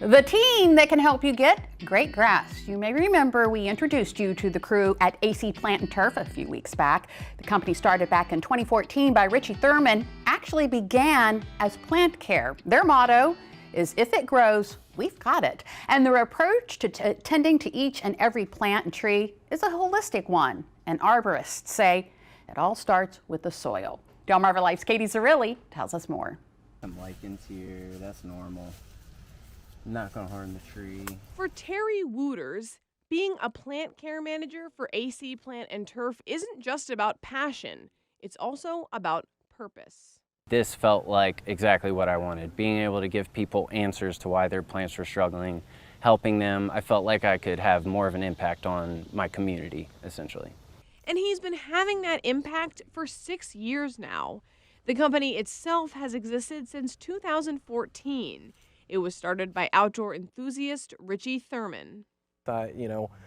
The team that can help you get great grass. You may remember we introduced you to the crew at AC Plant and Turf a few weeks back. The company, started back in 2014 by Richie Thurman, actually began as plant care. Their motto is, if it grows, we've got it. And their approach to tending to each and every plant and tree is a holistic one. And arborists say it all starts with the soil. Delmarva Life's Katie Zerilli tells us more. Some lichens here, that's normal. Not gonna harm the tree. For Terry Wooters, being a plant care manager for AC Plant and Turf isn't just about passion, it's also about purpose. This felt like exactly what I wanted, being able to give people answers to why their plants were struggling, helping them. I felt like I could have more of an impact on my community, essentially. And he's been having that impact for 6 years now. The company itself has existed since 2014. It was started by outdoor enthusiast Richie Thurman. I,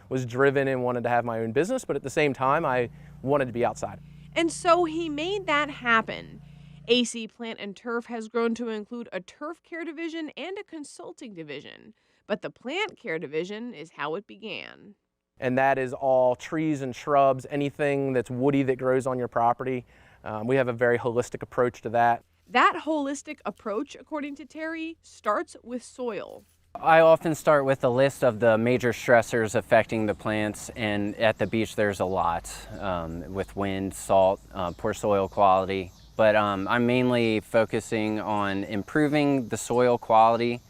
was driven and wanted to have my own business, but at the same time, I wanted to be outside. And so he made that happen. AC Plant and Turf has grown to include a turf care division and a consulting division. But the plant care division is how it began. And that is all trees and shrubs, anything that's woody that grows on your property. We have a very holistic approach to that. That holistic approach, according to Terry, starts with soil. I often start with a list of the major stressors affecting the plants, and at the beach there's a lot with wind, salt, poor soil quality. But I'm mainly focusing on improving the soil quality,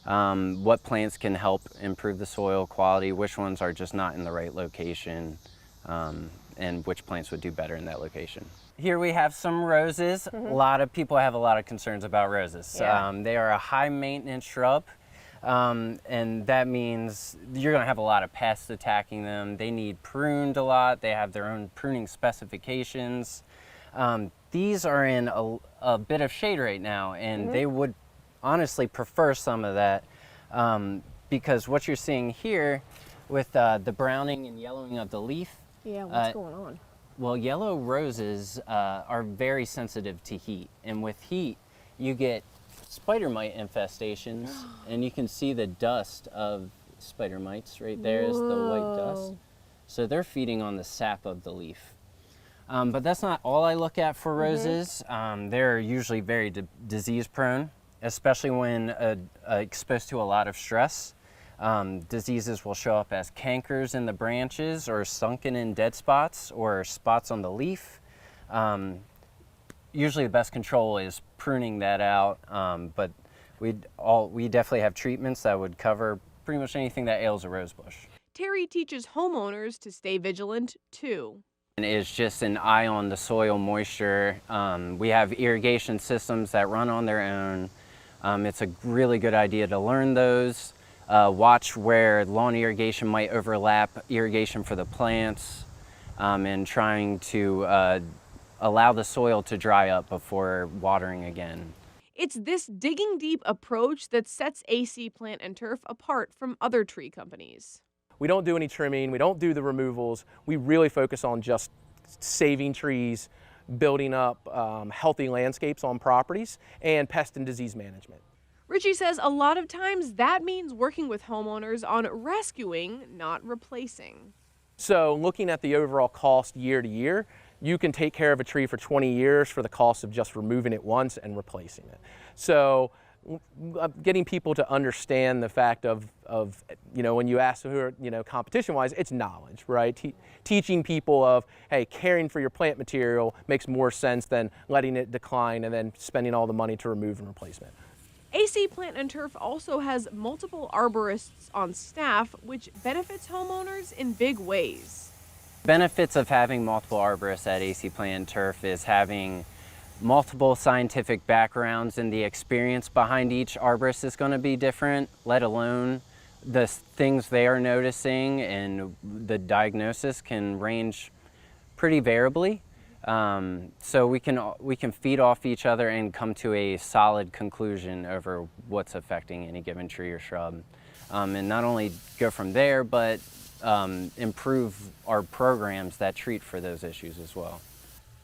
what plants can help improve the soil quality, which ones are just not in the right location, and which plants would do better in that location. Here we have some roses. A lot of people have a lot of concerns about roses. Yeah. They are a high maintenance shrub, and that means you're gonna have a lot of pests attacking them. They need pruned a lot. They have their own pruning specifications. These are in a bit of shade right now, and they would honestly prefer some of that, because what you're seeing here with the browning and yellowing of the leaf. Yeah, what's going on? Well, yellow roses are very sensitive to heat, and with heat you get spider mite infestations, and you can see the dust of spider mites right there. Is the white dust. So they're feeding on the sap of the leaf. But that's not all I look at for roses. They're usually very disease prone, especially when exposed to a lot of stress. Diseases will show up as cankers in the branches, or sunken in dead spots, or spots on the leaf. Usually the best control is pruning that out, but we definitely have treatments that would cover pretty much anything that ails a rose bush. Terry teaches homeowners to stay vigilant too. And it's just an eye on the soil moisture. We have irrigation systems that run on their own. It's a really good idea to learn those. Watch where lawn irrigation might overlap irrigation for the plants, and trying to allow the soil to dry up before watering again. It's this digging deep approach that sets AC Plant and Turf apart from other tree companies. We don't do any trimming, we don't do the removals. We really focus on just saving trees, building up healthy landscapes on properties, and pest and disease management. Richie says a lot of times that means working with homeowners on rescuing, not replacing. So looking at the overall cost year to year, you can take care of a tree for 20 years for the cost of just removing it once and replacing it. So getting people to understand the fact of when you ask who are, competition-wise, it's knowledge, right? Teaching people of, hey, caring for your plant material makes more sense than letting it decline and then spending all the money to remove and replacement. AC Plant and Turf also has multiple arborists on staff, which benefits homeowners in big ways. Benefits of having multiple arborists at AC Plant and Turf is having multiple scientific backgrounds, and the experience behind each arborist is going to be different, let alone the things they are noticing, and the diagnosis can range pretty variably. So we can feed off each other and come to a solid conclusion over what's affecting any given tree or shrub, and not only go from there, but improve our programs that treat for those issues as well.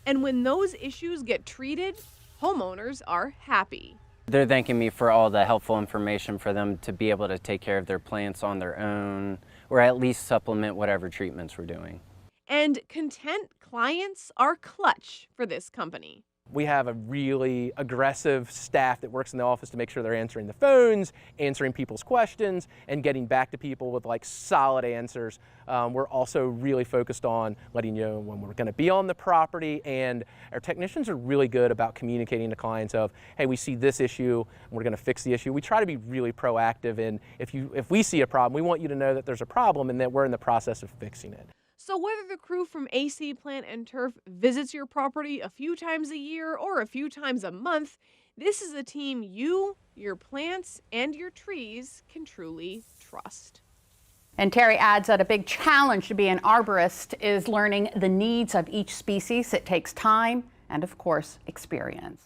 And when those issues get treated, homeowners are happy. They're thanking me for all the helpful information for them to be able to take care of their plants on their own, or at least supplement whatever treatments we're doing. And content clients are clutch for this company. We have a really aggressive staff that works in the office to make sure they're answering the phones, answering people's questions, and getting back to people with like solid answers. We're also really focused on letting you know when we're going to be on the property, and our technicians are really good about communicating to clients of, hey, we see this issue, and we're going to fix the issue. We try to be really proactive, and if we see a problem, we want you to know that there's a problem and that we're in the process of fixing it. So whether the crew from AC Plant and Turf visits your property a few times a year or a few times a month, this is a team you, your plants, and your trees can truly trust. And Terry adds that a big challenge to be an arborist is learning the needs of each species. It takes time and, of course, experience.